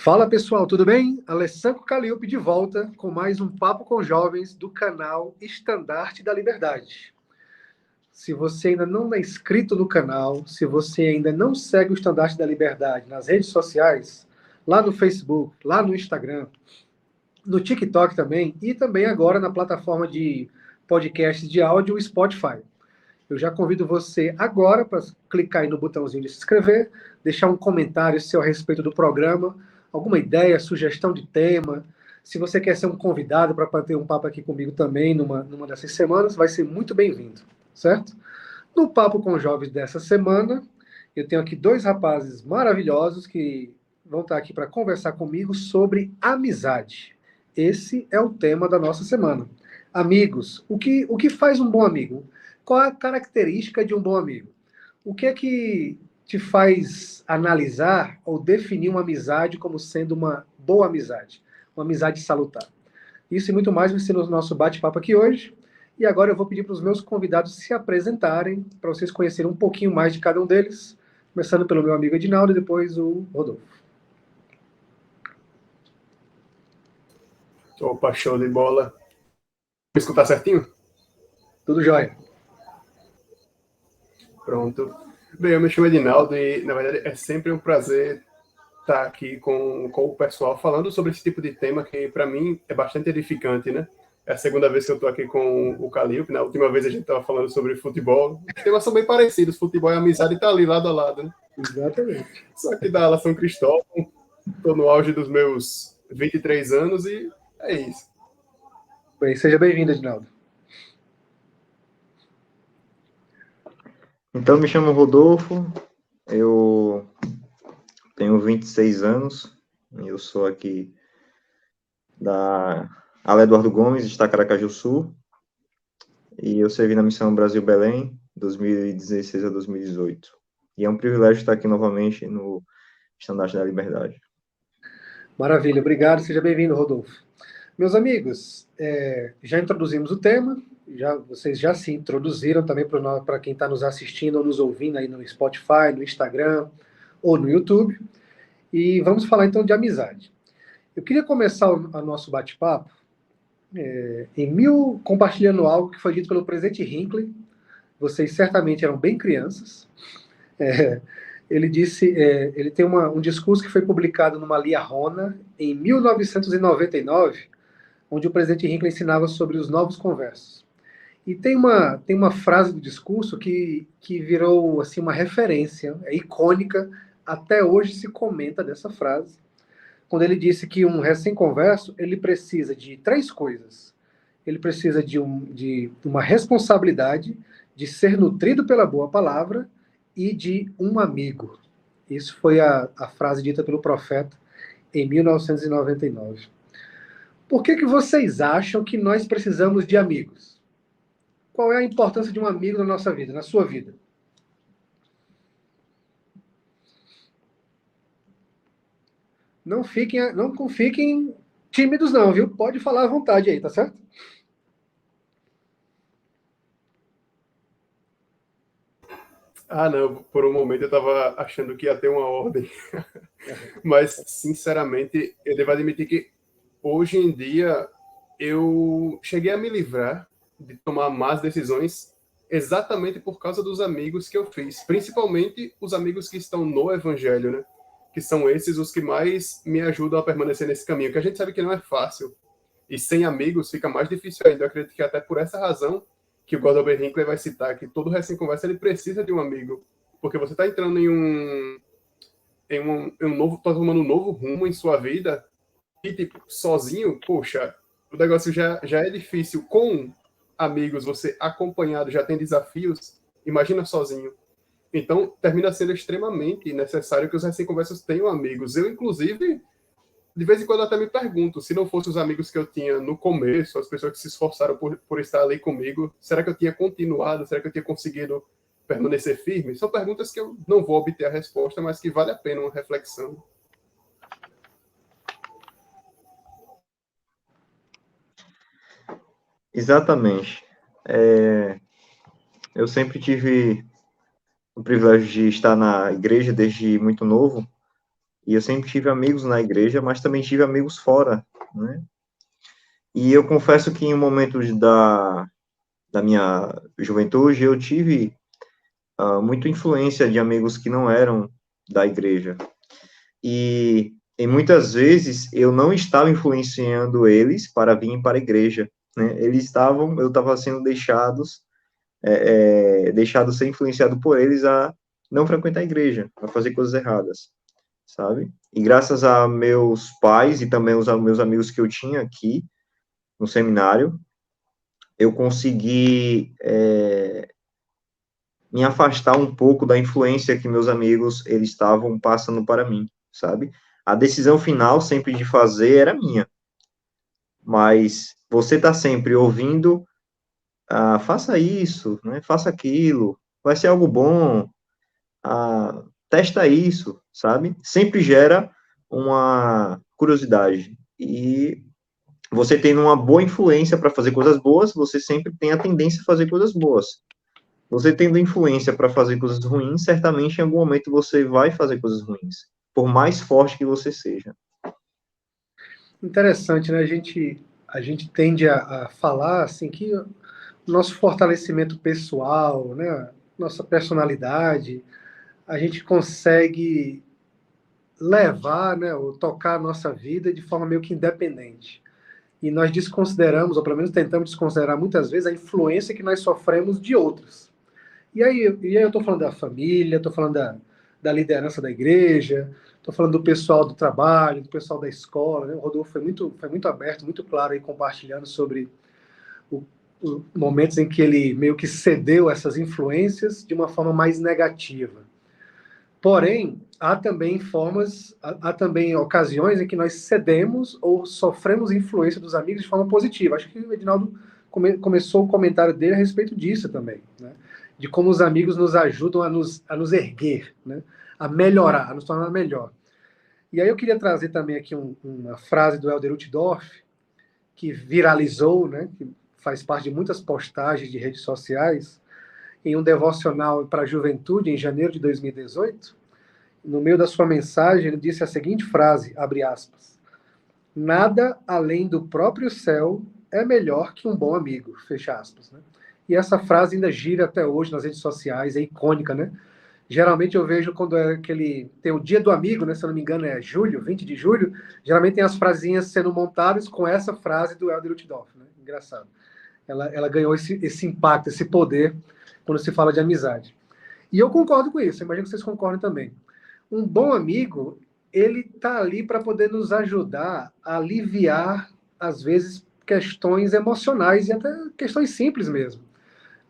Fala pessoal, tudo bem? Alessandro Calliope de volta com mais um Papo com Jovens do canal Estandarte da Liberdade. Se você ainda não é inscrito no canal, se você ainda não segue o Estandarte da Liberdade nas redes sociais, lá no Facebook, lá no Instagram, no TikTok também e também agora na plataforma de podcasts de áudio Spotify. Eu já convido você agora para clicar aí no botãozinho de se inscrever, deixar um comentário seu a respeito do programa, alguma ideia, sugestão de tema. Se você quer ser um convidado para bater um papo aqui comigo também numa dessas semanas, vai ser muito bem-vindo, certo? No Papo com Jovens dessa semana, eu tenho aqui dois rapazes maravilhosos que vão estar aqui para conversar comigo sobre amizade. Esse é o tema da nossa semana. Amigos, o que faz um bom amigo? Qual é a característica de um bom amigo? O que é que te faz analisar ou definir uma amizade como sendo uma boa amizade? Uma amizade salutar. Isso e muito mais vai ser no nosso bate-papo aqui hoje. E agora eu vou pedir para os meus convidados se apresentarem, para vocês conhecerem um pouquinho mais de cada um deles, começando pelo meu amigo Edinaldo e depois o Rodolfo. Opa, show de bola. Me escutar certinho? Tudo jóia. Pronto. Bem, eu me chamo Edinaldo e, na verdade, é sempre um prazer estar aqui com o pessoal falando sobre esse tipo de tema que, para mim, é bastante edificante, né? É a segunda vez que eu estou aqui com o Calliope. Na última vez a gente estava falando sobre futebol. Os temas são bem parecidos. Futebol e amizade está ali lado a lado, né? Exatamente. Só que da ala São Cristóvão, estou no auge dos meus 23 anos e é isso. Bem, seja bem-vindo, Edinaldo. Então, me chamo Rodolfo, eu tenho 26 anos, eu sou aqui da ala Eduardo Gomes, de Itacaracaju Sul, e eu servi na Missão Brasil Belém, 2016 a 2018. E é um privilégio estar aqui novamente no Estandarte da Liberdade. Maravilha, obrigado, seja bem-vindo, Rodolfo. Meus amigos, já introduzimos o tema, vocês já se introduziram também para quem está nos assistindo ou nos ouvindo aí no Spotify, no Instagram ou no YouTube. E vamos falar então de amizade. Eu queria começar o nosso bate-papo compartilhando algo que foi dito pelo presidente Hinckley. Vocês certamente eram bem crianças. Ele disse, ele tem um discurso que foi publicado numa Liahona em 1999, onde o presidente Hinckley ensinava sobre os novos conversos. E tem uma frase do discurso que virou assim, uma referência, icônica, até hoje se comenta dessa frase, quando ele disse que um recém-converso ele precisa de três coisas. Ele precisa de uma responsabilidade, de ser nutrido pela boa palavra e de um amigo. Isso foi a frase dita pelo profeta em 1999. Por que vocês acham que nós precisamos de amigos? Qual é a importância de um amigo na nossa vida, na sua vida? Não fiquem tímidos não, viu? Pode falar à vontade aí, tá certo? Ah, não, por um momento eu estava achando que ia ter uma ordem. Mas, sinceramente, eu devo admitir que hoje em dia eu cheguei a me livrar de tomar más decisões exatamente por causa dos amigos que eu fiz, principalmente os amigos que estão no Evangelho, né? Que são esses os que mais me ajudam a permanecer nesse caminho, que a gente sabe que não é fácil. E sem amigos fica mais difícil ainda. Eu acredito que até por essa razão que o Gordon B. Hinckley vai citar, que todo recém-conversa ele precisa de um amigo, porque você está entrando em um novo, tá tomando um novo rumo em sua vida e, tipo, sozinho, poxa, o negócio já é difícil. Com amigos, você acompanhado já tem desafios, imagina sozinho. Então, termina sendo extremamente necessário que os recém-conversos tenham amigos. Eu, inclusive, de vez em quando até me pergunto, se não fossem os amigos que eu tinha no começo, as pessoas que se esforçaram por estar ali comigo, será que eu tinha continuado? Será que eu tinha conseguido permanecer firme? São perguntas que eu não vou obter a resposta, mas que vale a pena uma reflexão. Exatamente. Eu sempre tive o privilégio de estar na igreja desde muito novo, E eu sempre tive amigos na igreja, mas também tive amigos fora, né? E eu confesso que em um momento da minha juventude, eu tive muita influência de amigos que não eram da igreja. E muitas vezes eu não estava influenciando eles para virem para a igreja, né? Eu estava sendo deixado ser influenciado por eles a não frequentar a igreja, a fazer coisas erradas, sabe? E graças a meus pais e também aos meus amigos que eu tinha aqui no seminário, eu consegui me afastar um pouco da influência que meus amigos eles estavam passando para mim, sabe? A decisão final sempre de fazer era minha, mas você está sempre ouvindo, faça isso, né? Faça aquilo, vai ser algo bom, testa isso, sabe? Sempre gera uma curiosidade. E você tendo uma boa influência para fazer coisas boas, você sempre tem a tendência a fazer coisas boas. Você tendo influência para fazer coisas ruins, certamente em algum momento você vai fazer coisas ruins, por mais forte que você seja. Interessante, né? A gente tende a falar assim que o nosso fortalecimento pessoal, né? Nossa personalidade, a gente consegue levar, né, ou tocar a nossa vida de forma meio que independente. E nós desconsideramos, ou pelo menos tentamos desconsiderar muitas vezes, a influência que nós sofremos de outros. E aí eu estou falando da família, estou falando da liderança da igreja, estou falando do pessoal do trabalho, do pessoal da escola. Né? O Rodolfo foi muito aberto, muito claro aí, compartilhando sobre momentos em que ele meio que cedeu essas influências de uma forma mais negativa. Porém, há também ocasiões em que nós cedemos ou sofremos influência dos amigos de forma positiva. Acho que o Edinaldo começou o comentário dele a respeito disso também, né? De como os amigos nos ajudam a nos erguer, né? A melhorar, a nos tornar melhor. E aí eu queria trazer também aqui uma frase do Elder Uchtdorf, que viralizou, né? Que faz parte de muitas postagens de redes sociais, em um devocional para a juventude, em janeiro de 2018. No meio da sua mensagem, ele disse a seguinte frase, abre aspas: nada além do próprio céu é melhor que um bom amigo, fecha aspas, né? E essa frase ainda gira até hoje nas redes sociais, é icônica, né? Geralmente eu vejo quando tem o dia do amigo, né? Se eu não me engano é julho, 20 de julho, geralmente tem as frasinhas sendo montadas com essa frase do Elder Uchtdorf, né? Engraçado. Ela ganhou esse impacto, esse poder quando se fala de amizade. E eu concordo com isso, eu imagino que vocês concordem também. Um bom amigo, ele está ali para poder nos ajudar a aliviar, às vezes, questões emocionais e até questões simples mesmo.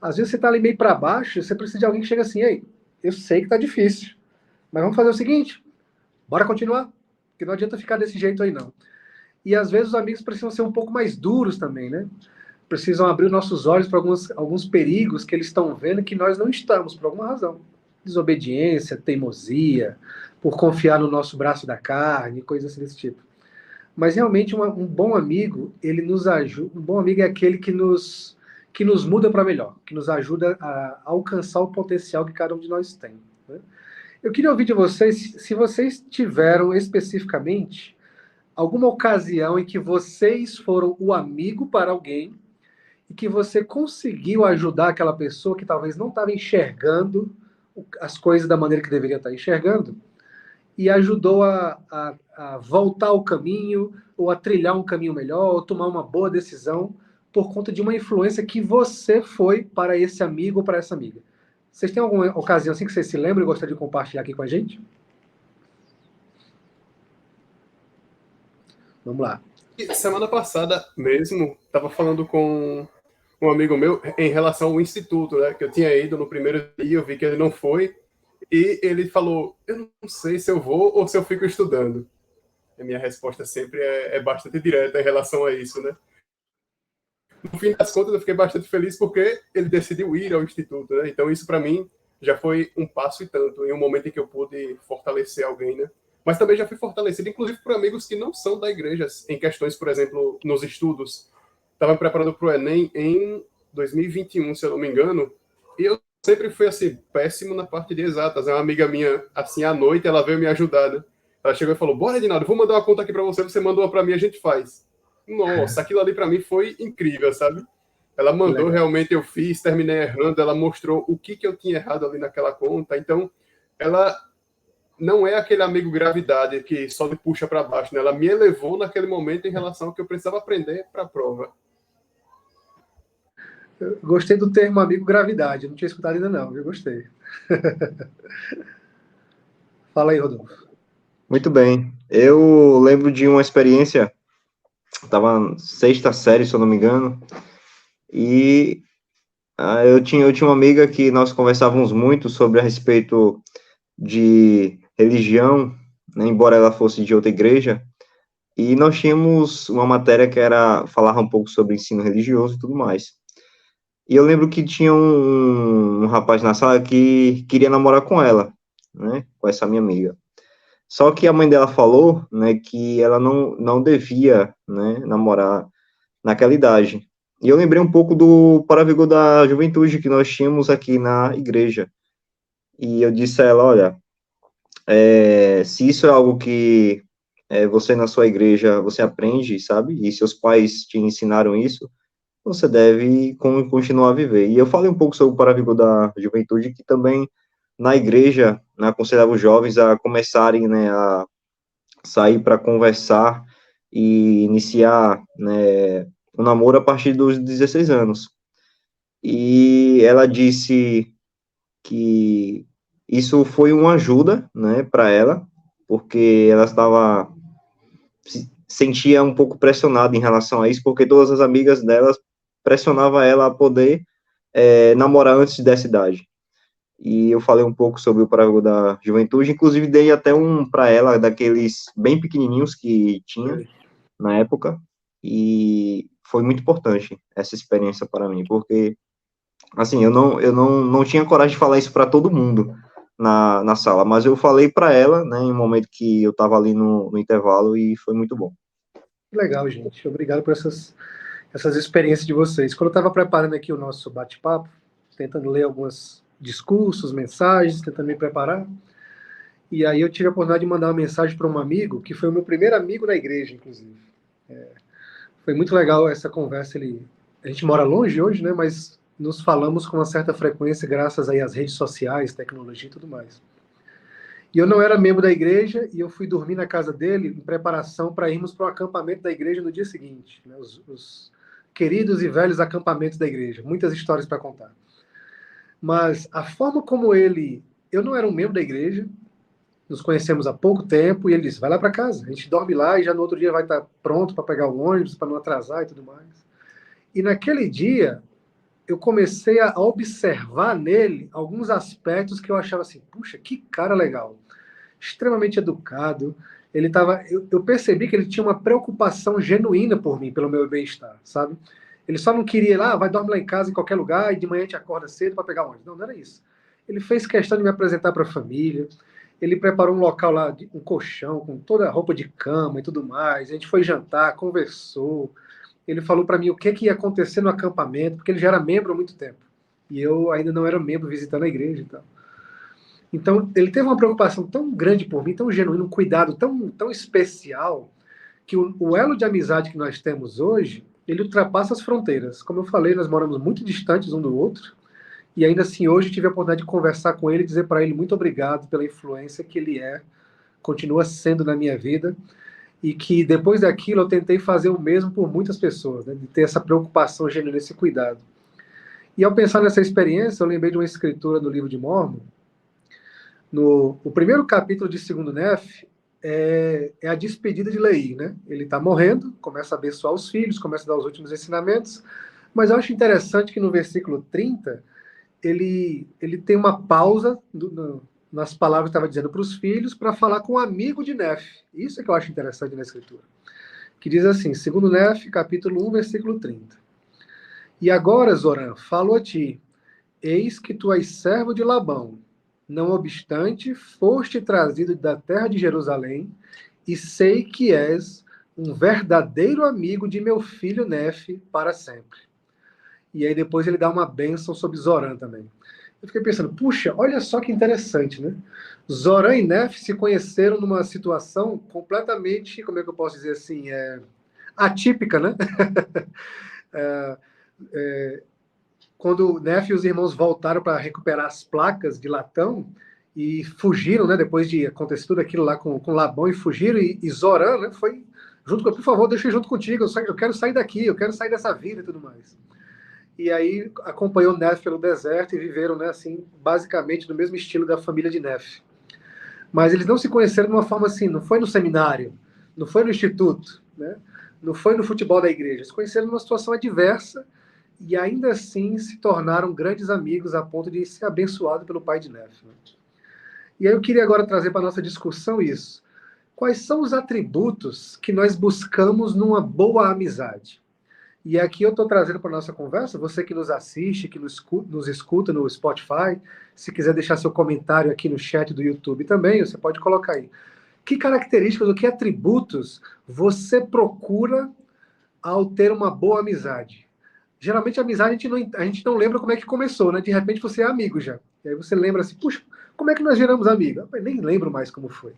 Às vezes você está ali meio para baixo, você precisa de alguém que chega assim, ei, eu sei que está difícil, mas vamos fazer o seguinte, bora continuar, porque não adianta ficar desse jeito aí não. E às vezes os amigos precisam ser um pouco mais duros também, né? Precisam abrir nossos olhos para alguns perigos que eles estão vendo que nós não estamos, por alguma razão. Desobediência, teimosia, por confiar no nosso braço da carne, coisas desse tipo. Mas realmente um bom amigo, ele nos ajuda. Um bom amigo é aquele que nos muda para melhor, que nos ajuda a alcançar o potencial que cada um de nós tem. Né? Eu queria ouvir de vocês, se vocês tiveram especificamente alguma ocasião em que vocês foram o amigo para alguém e que você conseguiu ajudar aquela pessoa que talvez não estava enxergando as coisas da maneira que deveria estar enxergando, e ajudou a voltar ao caminho, ou a trilhar um caminho melhor, ou tomar uma boa decisão, por conta de uma influência que você foi para esse amigo ou para essa amiga. Vocês têm alguma ocasião assim que vocês se lembram e gostariam de compartilhar aqui com a gente? Vamos lá. E semana passada mesmo, estava falando com um amigo meu em relação ao instituto, né? Que eu tinha ido no primeiro dia, eu vi que ele não foi, e ele falou, eu não sei se eu vou ou se eu fico estudando. A minha resposta sempre é bastante direta em relação a isso, né? No fim das contas, eu fiquei bastante feliz porque ele decidiu ir ao instituto, né? Então isso para mim já foi um passo e tanto, em um momento em que eu pude fortalecer alguém, né? Mas também já fui fortalecido, inclusive por amigos que não são da igreja, em questões, por exemplo, nos estudos. Estava me preparando para o Enem em 2021, se eu não me engano, e eu sempre fui, assim, péssimo na parte de exatas. É uma amiga minha, assim, à noite, ela veio me ajudar, né? Ela chegou e falou, bora, Edinaldo, vou mandar uma conta aqui para você, você manda uma para mim, a gente faz. Nossa, aquilo ali para mim foi incrível, sabe? Ela mandou, realmente eu fiz, terminei errando, ela mostrou o que eu tinha errado ali naquela conta. Então, ela não é aquele amigo gravidade que só me puxa para baixo, né? Ela me elevou naquele momento em relação ao que eu precisava aprender para a prova. Eu gostei do termo amigo gravidade, eu não tinha escutado ainda não, eu gostei. Fala aí, Rodolfo. Muito bem. Eu lembro de uma experiência, estava na 6ª série, se eu não me engano, e eu tinha uma amiga que nós conversávamos muito sobre a respeito de religião, né, embora ela fosse de outra igreja, e nós tínhamos uma matéria que era falar um pouco sobre ensino religioso e tudo mais. E eu lembro que tinha um rapaz na sala que queria namorar com ela, né, com essa minha amiga. Só que a mãe dela falou, né, que ela não devia, né, namorar naquela idade. E eu lembrei um pouco do Para-Vigor da Juventude que nós tínhamos aqui na igreja. E eu disse a ela, olha, se isso é algo que você na sua igreja, você aprende, sabe? E seus pais te ensinaram isso, você deve continuar a viver. E eu falei um pouco sobre o Para-Vigor da Juventude, que também na igreja, né, aconselhava os jovens a começarem, né, a sair para conversar e iniciar, né, o namoro a partir dos 16 anos. E ela disse que isso foi uma ajuda, né, para ela, porque ela estava sentia um pouco pressionada em relação a isso, porque todas as amigas delas pressionavam ela a poder namorar antes dessa idade. E eu falei um pouco sobre o Para-Vigor da Juventude, inclusive dei até um para ela, daqueles bem pequenininhos que tinha na época, e foi muito importante essa experiência para mim, porque, assim, eu não tinha coragem de falar isso para todo mundo na sala, mas eu falei para ela, né, em um momento que eu estava ali no intervalo, e foi muito bom. Legal, gente. Obrigado por essas experiências de vocês. Quando eu estava preparando aqui o nosso bate-papo, tentando ler alguns discursos, mensagens, tentando me preparar, e aí eu tive a oportunidade de mandar uma mensagem para um amigo, que foi o meu primeiro amigo na igreja, inclusive. Foi muito legal essa conversa. A gente mora longe hoje, né, mas nos falamos com uma certa frequência, graças aí às redes sociais, tecnologia e tudo mais. E eu não era membro da igreja, e eu fui dormir na casa dele em preparação para irmos para o acampamento da igreja no dia seguinte, né, os queridos e velhos acampamentos da igreja. Muitas histórias para contar. Mas a forma como eu não era um membro da igreja, nos conhecemos há pouco tempo, e ele disse, vai lá para casa, a gente dorme lá e já no outro dia vai estar pronto para pegar o ônibus, para não atrasar e tudo mais. E naquele dia, eu comecei a observar nele alguns aspectos que eu achava assim, puxa, que cara legal, extremamente educado. Eu percebi que ele tinha uma preocupação genuína por mim, pelo meu bem-estar, sabe? Ele só não queria ir lá, vai dormir lá em casa, em qualquer lugar, e de manhã a gente acorda cedo para pegar ônibus. Não, não era isso. Ele fez questão de me apresentar para a família, ele preparou um local lá, um colchão, com toda a roupa de cama e tudo mais. A gente foi jantar, conversou. Ele falou para mim o que ia acontecer no acampamento, porque ele já era membro há muito tempo. E eu ainda não era membro, visitando a igreja e tal. Então, ele teve uma preocupação tão grande por mim, tão genuíno, um cuidado tão especial, que o elo de amizade que nós temos hoje, ele ultrapassa as fronteiras. Como eu falei, nós moramos muito distantes um do outro, e ainda assim, hoje tive a oportunidade de conversar com ele e dizer para ele muito obrigado pela influência que ele continua sendo na minha vida, e que depois daquilo eu tentei fazer o mesmo por muitas pessoas, né, de ter essa preocupação genuína, esse cuidado. E ao pensar nessa experiência, eu lembrei de uma escritura do livro de Mórmon. O primeiro capítulo de 2º Nef é a despedida de Leí, né? Ele está morrendo, começa a abençoar os filhos, começa a dar os últimos ensinamentos, mas eu acho interessante que no versículo 30, ele tem uma pausa nas palavras que estava dizendo para os filhos, para falar com um amigo de Nef. Isso é que eu acho interessante na escritura. Que diz assim, 2º Nef, capítulo 1, versículo 30. E agora, Zoram, falo a ti, eis que tu és servo de Labão, não obstante, foste trazido da terra de Jerusalém, e sei que és um verdadeiro amigo de meu filho Nef para sempre. E aí depois ele dá uma bênção sobre Zoram também. Eu fiquei pensando, puxa, olha só que interessante, né? Zoran e Neff se conheceram numa situação completamente, como é que eu posso dizer assim, atípica, né? Quando Neff e os irmãos voltaram para recuperar as placas de latão e fugiram, né? Depois de acontecer tudo aquilo lá com Labão e fugiram, e Zoran, né? Foi junto com, por favor, deixa eu ir junto contigo, eu quero sair daqui, eu quero sair dessa vida e tudo mais. E aí acompanhou Neff pelo deserto e viveram, né, assim, basicamente no mesmo estilo da família de Neff. Mas eles não se conheceram de uma forma assim, não foi no seminário, não foi no instituto, né? Não foi no futebol da igreja. Se conheceram numa situação adversa e ainda assim se tornaram grandes amigos a ponto de ser abençoado pelo pai de Neff. Né? E aí eu queria agora trazer para a nossa discussão isso. Quais são os atributos que nós buscamos numa boa amizade? E aqui eu estou trazendo para a nossa conversa, você que nos assiste, que nos escuta no Spotify, se quiser deixar seu comentário aqui no chat do YouTube também, você pode colocar aí. Que características ou que atributos você procura ao ter uma boa amizade? Geralmente a amizade a gente não lembra como é que começou, né? De repente você é amigo já. E aí você lembra assim, puxa, como é que nós viramos amigos? Eu nem lembro mais como foi.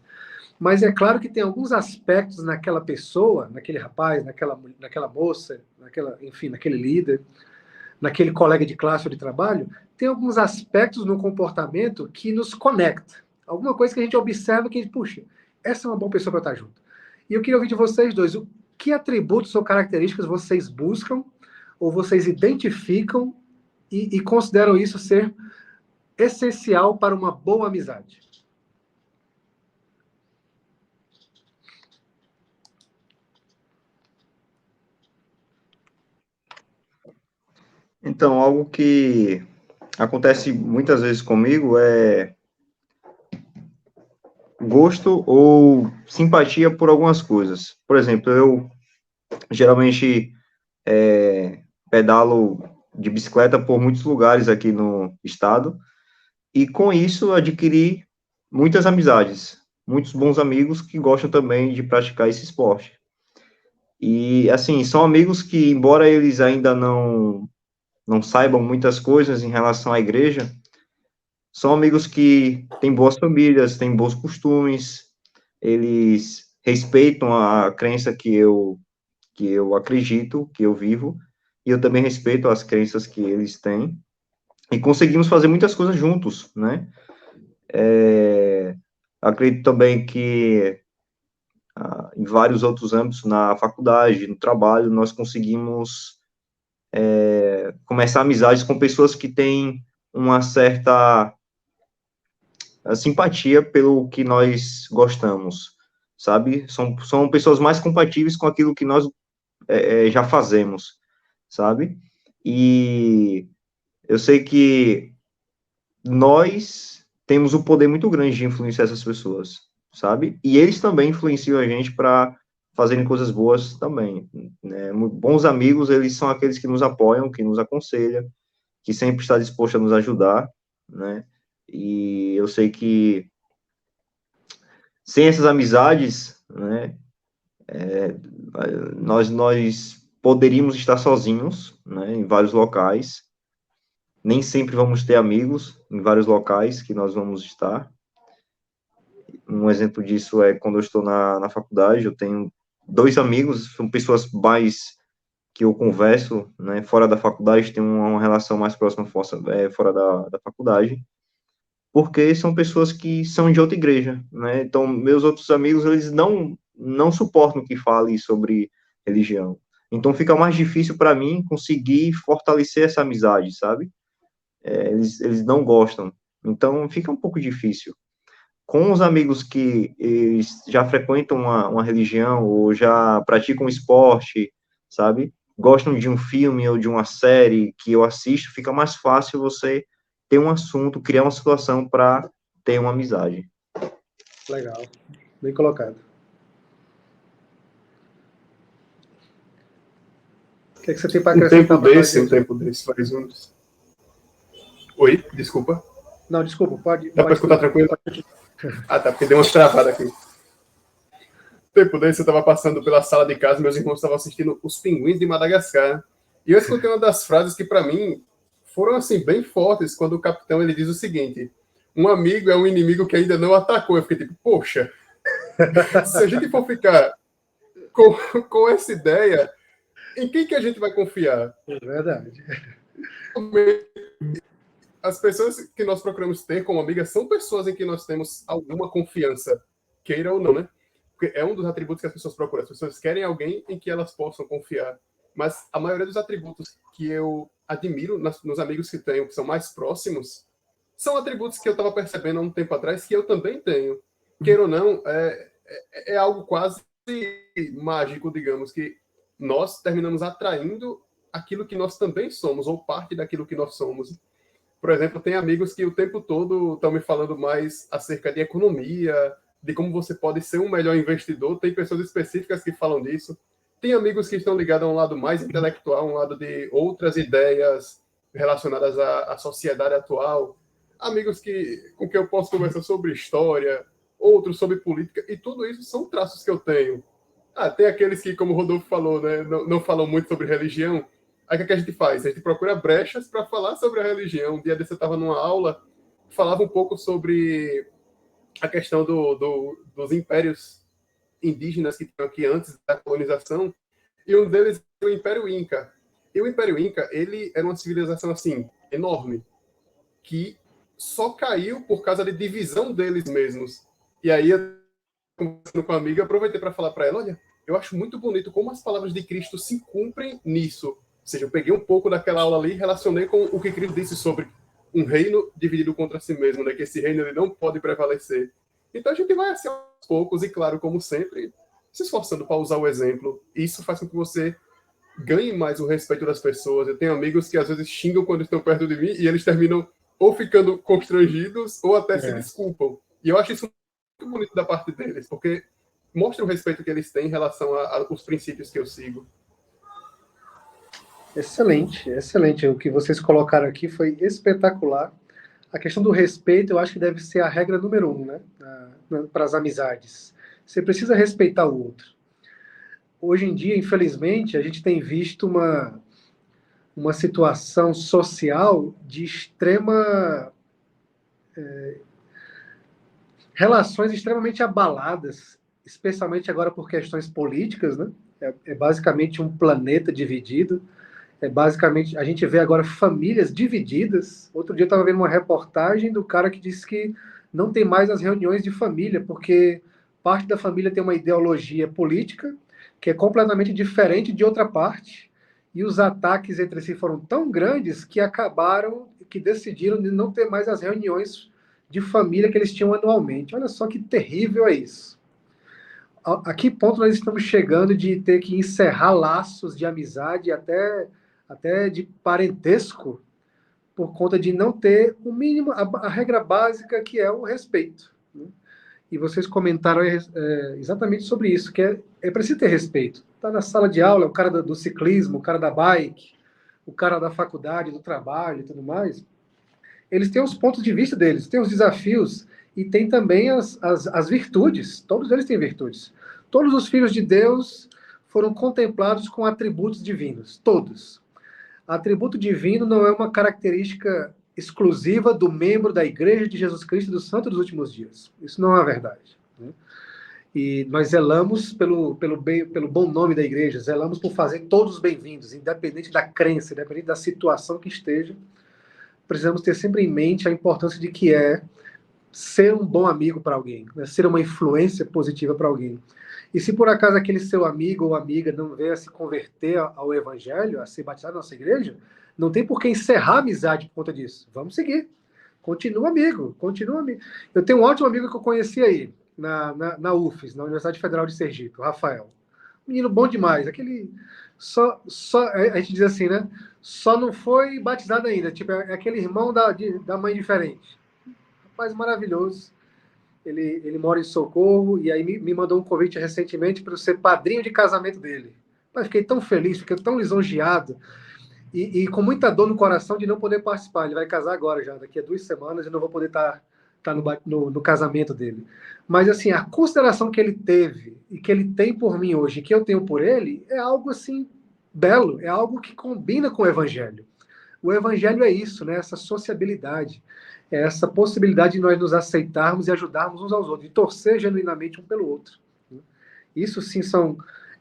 Mas é claro que tem alguns aspectos naquela pessoa, naquele rapaz, naquela moça, enfim, naquele líder, naquele colega de classe ou de trabalho, tem alguns aspectos no comportamento que nos conecta. Alguma coisa que a gente observa que, puxa, essa é uma boa pessoa para estar junto. E eu queria ouvir de vocês dois, que atributos ou características vocês buscam ou vocês identificam e consideram isso ser essencial para uma boa amizade? Então, algo que acontece muitas vezes comigo é gosto ou simpatia por algumas coisas. Por exemplo, eu geralmente pedalo de bicicleta por muitos lugares aqui no estado, e com isso adquiri muitas amizades, muitos bons amigos que gostam também de praticar esse esporte. E, assim, são amigos que, embora eles ainda não saibam muitas coisas em relação à igreja, são amigos que têm boas famílias, têm bons costumes, eles respeitam a crença que eu acredito, que eu vivo, e eu também respeito as crenças que eles têm, e conseguimos fazer muitas coisas juntos, né? Acredito também que em vários outros âmbitos, na faculdade, no trabalho, nós conseguimos começar amizades com pessoas que têm uma certa simpatia pelo que nós gostamos, sabe? São pessoas mais compatíveis com aquilo que nós já fazemos, sabe? E eu sei que nós temos um poder muito grande de influenciar essas pessoas, sabe? E eles também influenciam a gente para fazerem coisas boas também, né? Bons amigos, eles são aqueles que nos apoiam, que nos aconselham, que sempre está disposto a nos ajudar, né? E eu sei que sem essas amizades, né, nós poderíamos estar sozinhos, né, em vários locais. Nem sempre vamos ter amigos em vários locais que nós vamos estar. Um exemplo disso é quando eu estou na faculdade, eu tenho 2 amigos, são pessoas mais que eu converso, né, fora da faculdade, tenho uma relação mais próxima fora da faculdade, porque são pessoas que são de outra igreja, né? Então, meus outros amigos, eles não suportam que fale sobre religião. Então, fica mais difícil para mim conseguir fortalecer essa amizade, sabe? Eles não gostam. Então, fica um pouco difícil. Com os amigos que eles já frequentam uma religião ou já praticam esporte, sabe? Gostam de um filme ou de uma série que eu assisto, fica mais fácil você ter um assunto, criar uma situação para ter uma amizade. Legal, bem colocado. O que você tem para acrescentar? Um tempo desse, faz uns... Oi, desculpa. Não, desculpa, pode... Dá para escutar tranquilo? Ah, tá, porque deu umas travadas aqui. Um tempo desse, eu estava passando pela sala de casa, meus irmãos estavam assistindo Os Pinguins de Madagascar. E eu escutei uma das frases que, para mim, foram assim bem fortes quando o capitão ele diz o seguinte: um amigo é um inimigo que ainda não atacou. Eu fiquei tipo, poxa, se a gente for ficar com essa ideia, em quem que a gente vai confiar? É verdade. As pessoas que nós procuramos ter como amigas são pessoas em que nós temos alguma confiança, queira ou não, né? Porque é um dos atributos que as pessoas procuram. As pessoas querem alguém em que elas possam confiar. Mas a maioria dos atributos que eu admiro nos amigos que tenho, que são mais próximos, são atributos que eu estava percebendo há um tempo atrás que eu também tenho. Queira ou não, é algo quase mágico, digamos, que nós terminamos atraindo aquilo que nós também somos, ou parte daquilo que nós somos. Por exemplo, tem amigos que o tempo todo estão me falando mais acerca de economia, de como você pode ser um melhor investidor. Tem pessoas específicas que falam disso. Tem amigos que estão ligados a um lado mais intelectual, um lado de outras ideias relacionadas à sociedade atual. Amigos com quem eu posso conversar sobre história, outros sobre política, e tudo isso são traços que eu tenho. Tem aqueles que, como o Rodolfo falou, né, não falam muito sobre religião. Aí o que a gente faz? A gente procura brechas para falar sobre a religião. Um dia desse eu estava numa aula, falava um pouco sobre a questão dos impérios indígenas que tinham aqui antes da colonização, e um deles é o Império Inca. E o Império Inca, ele era uma civilização assim, enorme, que só caiu por causa de divisão deles mesmos. E aí, eu, conversando com uma amiga, aproveitei para falar para ela, olha, eu acho muito bonito como as palavras de Cristo se cumprem nisso. Ou seja, eu peguei um pouco daquela aula ali e relacionei com o que Cristo disse sobre um reino dividido contra si mesmo, né? Que esse reino ele não pode prevalecer. Então a gente vai assim aos poucos e, claro, como sempre, se esforçando para usar o exemplo. Isso faz com que você ganhe mais o respeito das pessoas. Eu tenho amigos que às vezes xingam quando estão perto de mim e eles terminam ou ficando constrangidos ou até se desculpam. E eu acho isso muito bonito da parte deles, porque mostra o respeito que eles têm em relação aos princípios que eu sigo. Excelente, excelente. O que vocês colocaram aqui foi espetacular. A questão do respeito, eu acho que deve ser a regra número 1, né? Para as amizades. Você precisa respeitar o outro. Hoje em dia, infelizmente, a gente tem visto uma situação social de extrema... relações extremamente abaladas, especialmente agora por questões políticas, né? É basicamente um planeta dividido. Basicamente, a gente vê agora famílias divididas. Outro dia eu estava vendo uma reportagem do cara que disse que não tem mais as reuniões de família, porque parte da família tem uma ideologia política que é completamente diferente de outra parte, e os ataques entre si foram tão grandes que decidiram não ter mais as reuniões de família que eles tinham anualmente. Olha só que terrível é isso. A que ponto nós estamos chegando de ter que encerrar laços de amizade, até de parentesco, por conta de não ter o mínimo, a regra básica, que é o respeito, né? E vocês comentaram exatamente sobre isso, que é preciso ter respeito. Está na sala de aula, o cara do ciclismo, o cara da bike, o cara da faculdade, do trabalho e tudo mais, eles têm os pontos de vista deles, têm os desafios e tem também as virtudes. Todos eles têm virtudes. Todos os filhos de Deus foram contemplados com atributos divinos, todos. Atributo divino não é uma característica exclusiva do membro da Igreja de Jesus Cristo dos Santos dos Últimos Dias. Isso não é verdade, né? E nós zelamos pelo bom nome da igreja, zelamos por fazer todos bem-vindos, independente da crença, independente da situação que esteja. Precisamos ter sempre em mente a importância de que é ser um bom amigo para alguém, né? Ser uma influência positiva para alguém. E se por acaso aquele seu amigo ou amiga não venha a se converter ao evangelho, a ser batizado na nossa igreja, não tem por que encerrar a amizade por conta disso. Vamos seguir. Continua amigo, continua amigo. Eu tenho um ótimo amigo que eu conheci aí, na UFES, na Universidade Federal de Sergipe, o Rafael. Menino bom demais. Aquele... a gente diz assim, né? Só não foi batizado ainda. Tipo, é aquele irmão da mãe diferente. Rapaz maravilhoso. Ele mora em Socorro e aí me mandou um convite recentemente para eu ser padrinho de casamento dele. Mas fiquei tão feliz, fiquei tão lisonjeado e com muita dor no coração de não poder participar. Ele vai casar agora já, daqui a 2 semanas, e não vou poder estar no casamento dele. Mas assim, a consideração que ele teve e que ele tem por mim hoje, que eu tenho por ele, é algo assim belo, é algo que combina com o evangelho. O evangelho é isso, né? Essa sociabilidade, é essa possibilidade de nós nos aceitarmos e ajudarmos uns aos outros, de torcer genuinamente um pelo outro. Isso sim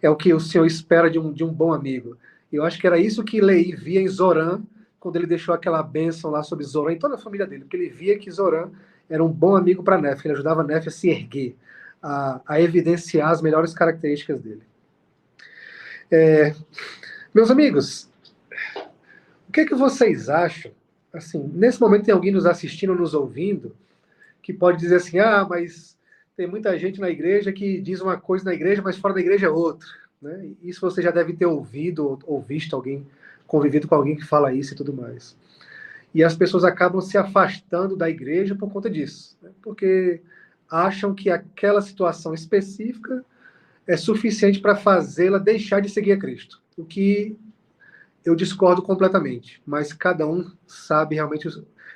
é o que o Senhor espera de um bom amigo. E eu acho que era isso que Leí via em Zorã, quando ele deixou aquela bênção lá sobre Zorã e toda a família dele, porque ele via que Zorã era um bom amigo para Nefe, ele ajudava Nefe a se erguer, a evidenciar as melhores características dele. Meus amigos, o que é que vocês acham? Assim, nesse momento tem alguém nos assistindo, nos ouvindo, que pode dizer assim, mas tem muita gente na igreja que diz uma coisa na igreja, mas fora da igreja é outra. Né? Isso você já deve ter ouvido ou visto alguém, convivido com alguém que fala isso e tudo mais. E as pessoas acabam se afastando da igreja por conta disso, né? Porque acham que aquela situação específica é suficiente para fazê-la deixar de seguir a Cristo. O que eu discordo completamente, mas cada um sabe realmente,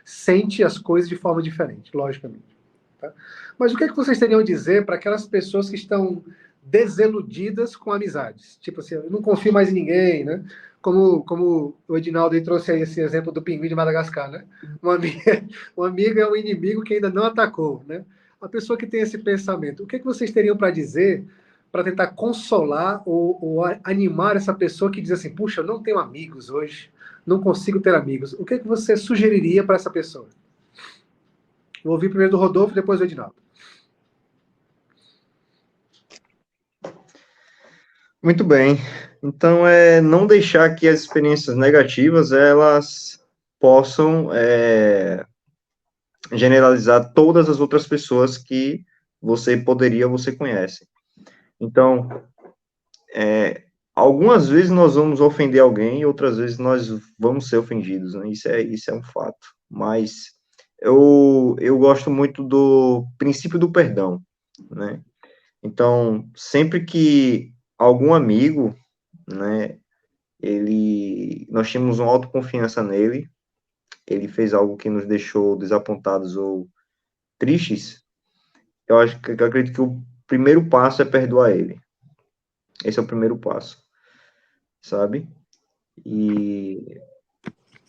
sente as coisas de forma diferente, logicamente. Tá? Mas o que é que vocês teriam a dizer para aquelas pessoas que estão desiludidas com amizades? Tipo assim, eu não confio mais em ninguém, né? Como o Edinaldo aí trouxe aí esse exemplo do pinguim de Madagascar, né? Um amigo é um inimigo que ainda não atacou, né? A pessoa que tem esse pensamento, o que é que vocês teriam para dizer para tentar consolar ou animar essa pessoa que diz assim, puxa, eu não tenho amigos hoje, não consigo ter amigos. O que é que você sugeriria para essa pessoa? Vou ouvir primeiro do Rodolfo, depois do Edinaldo. Muito bem. Então, não deixar que as experiências negativas, elas possam generalizar todas as outras pessoas que você conhece. Então, algumas vezes nós vamos ofender alguém, outras vezes nós vamos ser ofendidos, né? Isso é um fato. Mas eu gosto muito do princípio do perdão, né? Então, sempre que algum amigo, né, nós tínhamos uma autoconfiança nele, ele fez algo que nos deixou desapontados ou tristes, eu acredito que o primeiro passo é perdoar ele. Esse é o primeiro passo, sabe? E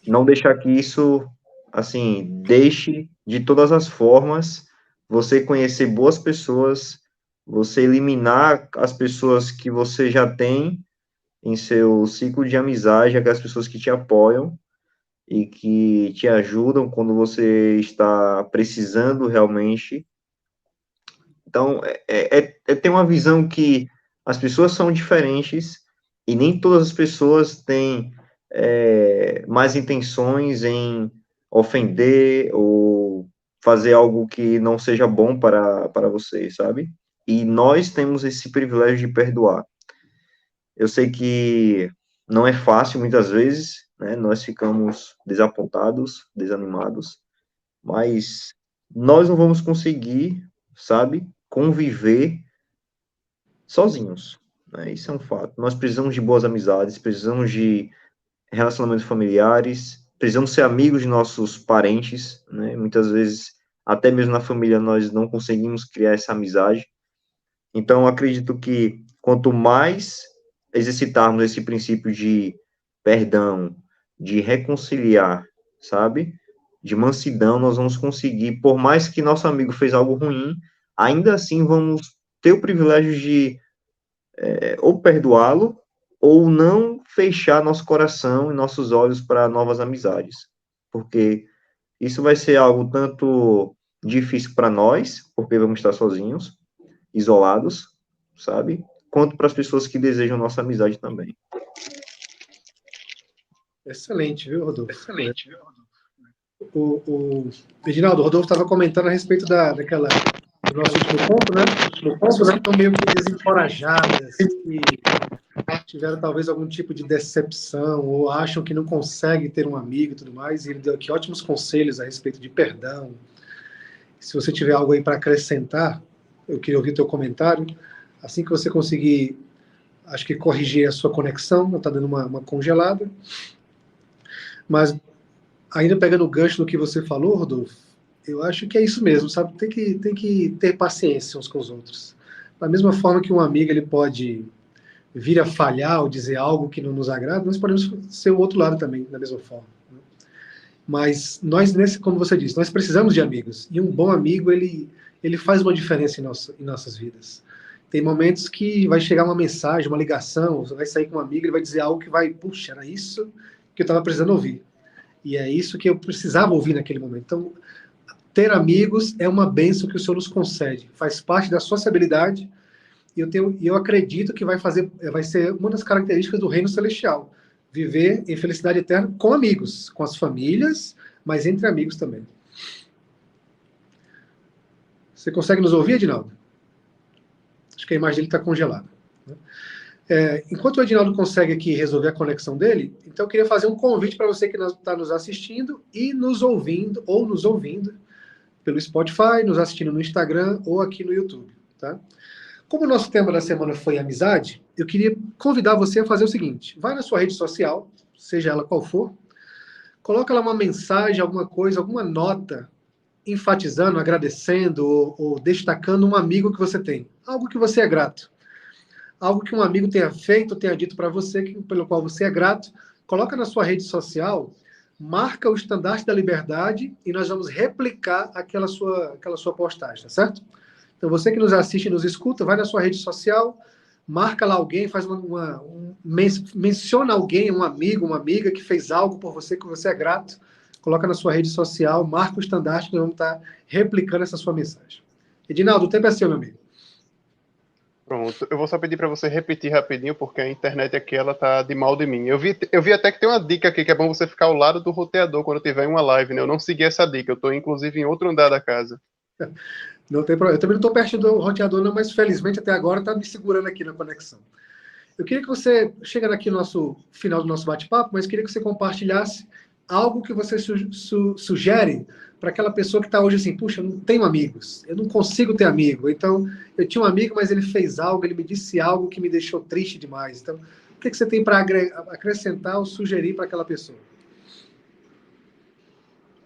não deixar que isso, assim, deixe de todas as formas você conhecer boas pessoas, você eliminar as pessoas que você já tem em seu ciclo de amizade, aquelas pessoas que te apoiam e que te ajudam quando você está precisando realmente. Então, ter uma visão que as pessoas são diferentes e nem todas as pessoas têm mais intenções em ofender ou fazer algo que não seja bom para você, sabe? E nós temos esse privilégio de perdoar. Eu sei que não é fácil muitas vezes, né? Nós ficamos desapontados, desanimados, mas nós não vamos conseguir, sabe, conviver sozinhos, né? Isso é um fato. Nós precisamos de boas amizades, precisamos de relacionamentos familiares, precisamos ser amigos de nossos parentes, né? Muitas vezes, até mesmo na família, nós não conseguimos criar essa amizade. Então, acredito que quanto mais exercitarmos esse princípio de perdão, de reconciliar, sabe? De mansidão, nós vamos conseguir, por mais que nosso amigo fez algo ruim, ainda assim vamos ter o privilégio de ou perdoá-lo, ou não fechar nosso coração e nossos olhos para novas amizades. Porque isso vai ser algo tanto difícil para nós, porque vamos estar sozinhos, isolados, sabe? Quanto para as pessoas que desejam nossa amizade também. Excelente, viu, Rodolfo? Excelente, viu, Rodolfo? O Reginaldo, o Rodolfo estava comentando a respeito do nosso último ponto, né? As pessoas que estão meio que desencorajadas, que tiveram talvez algum tipo de decepção, ou acham que não conseguem ter um amigo e tudo mais, e ele deu aqui ótimos conselhos a respeito de perdão. Se você tiver algo aí para acrescentar, eu queria ouvir teu comentário. Assim que você conseguir, acho que corrigir a sua conexão, está dando uma congelada. Mas, ainda pegando o gancho do que você falou, Rodolfo, eu acho que é isso mesmo, sabe? Tem que ter paciência uns com os outros. Da mesma forma que um amigo ele pode vir a falhar ou dizer algo que não nos agrada, nós podemos ser o outro lado também, da mesma forma. Mas nós, como você disse, nós precisamos de amigos. E um bom amigo, ele faz uma diferença em nossas vidas. Tem momentos que vai chegar uma mensagem, uma ligação, você vai sair com um amigo, ele vai dizer algo que vai, puxa, era isso que eu estava precisando ouvir. E é isso que eu precisava ouvir naquele momento. Então, ter amigos é uma bênção que o Senhor nos concede. Faz parte da sociabilidade e eu acredito que vai ser uma das características do reino celestial. Viver em felicidade eterna com amigos, com as famílias, mas entre amigos também. Você consegue nos ouvir, Edinaldo? Acho que a imagem dele está congelada. Enquanto o Edinaldo consegue aqui resolver a conexão dele, então eu queria fazer um convite para você que está nos assistindo e nos ouvindo, pelo Spotify, nos assistindo no Instagram ou aqui no YouTube, tá? Como o nosso tema da semana foi amizade, eu queria convidar você a fazer o seguinte: vai na sua rede social, seja ela qual for, coloca lá uma mensagem, alguma coisa, alguma nota, enfatizando, agradecendo ou destacando um amigo que você tem, algo que você é grato, algo que um amigo tenha feito, tenha dito para você, pelo qual você é grato. Coloca na sua rede social, marca o Estandarte da Liberdade e nós vamos replicar aquela sua postagem, tá certo? Então, você que nos assiste e nos escuta, vai na sua rede social, marca lá alguém, menciona alguém, um amigo, uma amiga que fez algo por você, que você é grato, coloca na sua rede social, marca o Estandarte, nós vamos estar replicando essa sua mensagem. Edinaldo, o tempo é seu, meu amigo. Pronto, eu vou só pedir para você repetir rapidinho, porque a internet aqui, ela tá de mal de mim. Eu vi até que tem uma dica aqui, que é bom você ficar ao lado do roteador quando tiver uma live, né? Eu não segui essa dica, eu tô inclusive em outro andar da casa. Não tem problema. Eu também não estou perto do roteador, não, mas felizmente até agora está me segurando aqui na conexão. Eu queria que você, chegando aqui no final do nosso bate-papo, mas queria que você compartilhasse algo que você sugere para aquela pessoa que está hoje assim: puxa, eu não tenho amigos, eu não consigo ter amigo. Então, eu tinha um amigo, mas ele fez algo, ele me disse algo que me deixou triste demais. Então, o que você tem para acrescentar ou sugerir para aquela pessoa?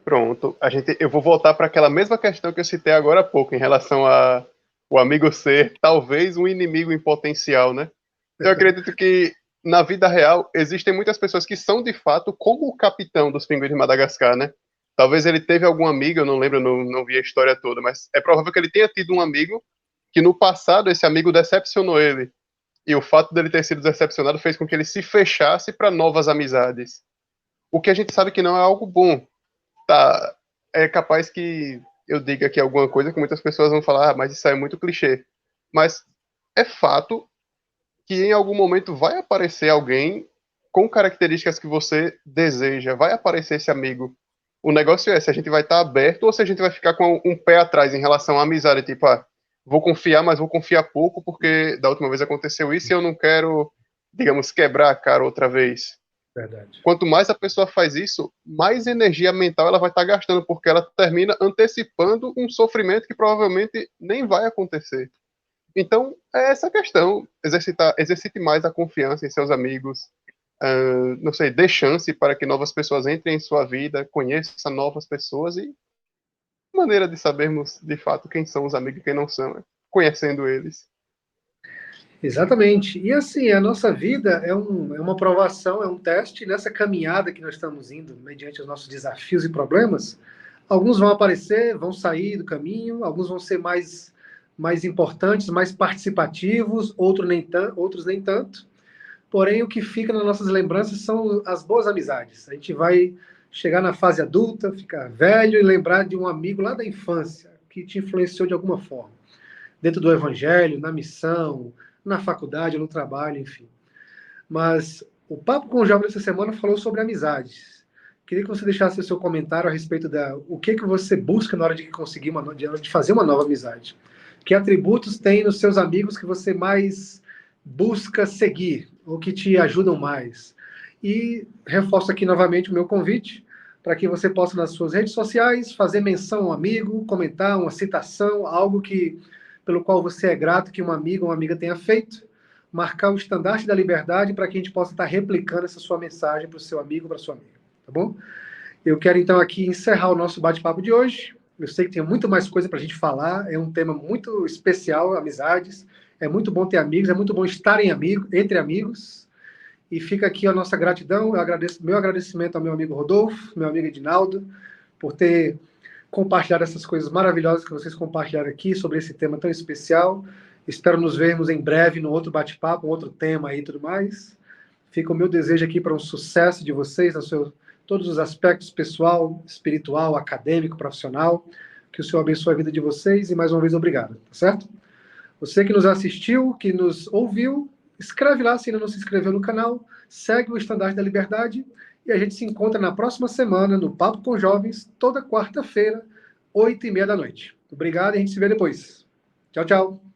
Pronto, eu vou voltar para aquela mesma questão que eu citei agora há pouco, em relação a o amigo ser talvez um inimigo em potencial, né? Eu acredito que na vida real existem muitas pessoas que são de fato como o capitão dos Pinguins de Madagascar, né? Talvez ele teve algum amigo, eu não lembro, não vi a história toda, mas é provável que ele tenha tido um amigo que no passado esse amigo decepcionou ele. E o fato dele ter sido decepcionado fez com que ele se fechasse para novas amizades. O que a gente sabe que não é algo bom. Tá, é capaz que eu diga aqui alguma coisa que muitas pessoas vão falar, mas isso aí é muito clichê. Mas é fato que em algum momento vai aparecer alguém com características que você deseja, vai aparecer esse amigo. O negócio é se a gente vai estar aberto ou se a gente vai ficar com um pé atrás em relação à amizade, tipo, vou confiar, mas vou confiar pouco porque da última vez aconteceu isso e eu não quero, digamos, quebrar a cara outra vez. Verdade. Quanto mais a pessoa faz isso, mais energia mental ela vai estar gastando, porque ela termina antecipando um sofrimento que provavelmente nem vai acontecer. Então, é essa questão, exercite mais a confiança em seus amigos, não sei, dê chance para que novas pessoas entrem em sua vida, conheça novas pessoas e maneira de sabermos de fato quem são os amigos e quem não são, né? Conhecendo eles. Exatamente. E assim, a nossa vida é uma provação, é um teste. Nessa caminhada que nós estamos indo, mediante os nossos desafios e problemas, alguns vão aparecer, vão sair do caminho, alguns vão ser mais importantes, mais participativos, outros nem tanto. Porém, o que fica nas nossas lembranças são as boas amizades. A gente vai chegar na fase adulta, ficar velho e lembrar de um amigo lá da infância que te influenciou de alguma forma. Dentro do evangelho, na missão, na faculdade, no trabalho, enfim. Mas o Papo com o Jovem dessa semana falou sobre amizades. Queria que você deixasse o seu comentário a respeito o que você busca na hora de conseguir de fazer uma nova amizade. Que atributos tem nos seus amigos que você mais busca seguir, ou que te ajudam mais? E reforço aqui novamente o meu convite para que você possa, nas suas redes sociais, fazer menção a um amigo, comentar uma citação, algo pelo qual você é grato que um amigo ou uma amiga tenha feito, marcar o Estandarte da Liberdade para que a gente possa estar replicando essa sua mensagem para o seu amigo, para a sua amiga, tá bom? Eu quero, então, aqui encerrar o nosso bate-papo de hoje. Eu sei que tem muito mais coisa para a gente falar, é um tema muito especial, amizades. É muito bom ter amigos, é muito bom estar entre amigos. E fica aqui a nossa gratidão, meu agradecimento ao meu amigo Rodolfo, meu amigo Edinaldo, por ter compartilhado essas coisas maravilhosas que vocês compartilharam aqui sobre esse tema tão especial. Espero nos vermos em breve no outro bate-papo, outro tema aí e tudo mais. Fica o meu desejo aqui para um sucesso de vocês, todos os aspectos pessoal, espiritual, acadêmico, profissional. Que o Senhor abençoe a vida de vocês e mais uma vez obrigado, tá certo? Você que nos assistiu, que nos ouviu, escreve lá se ainda não se inscreveu no canal, segue o Estandarte da Liberdade e a gente se encontra na próxima semana no Papo com Jovens, toda quarta-feira, 20h30 da noite. Obrigado e a gente se vê depois. Tchau, tchau.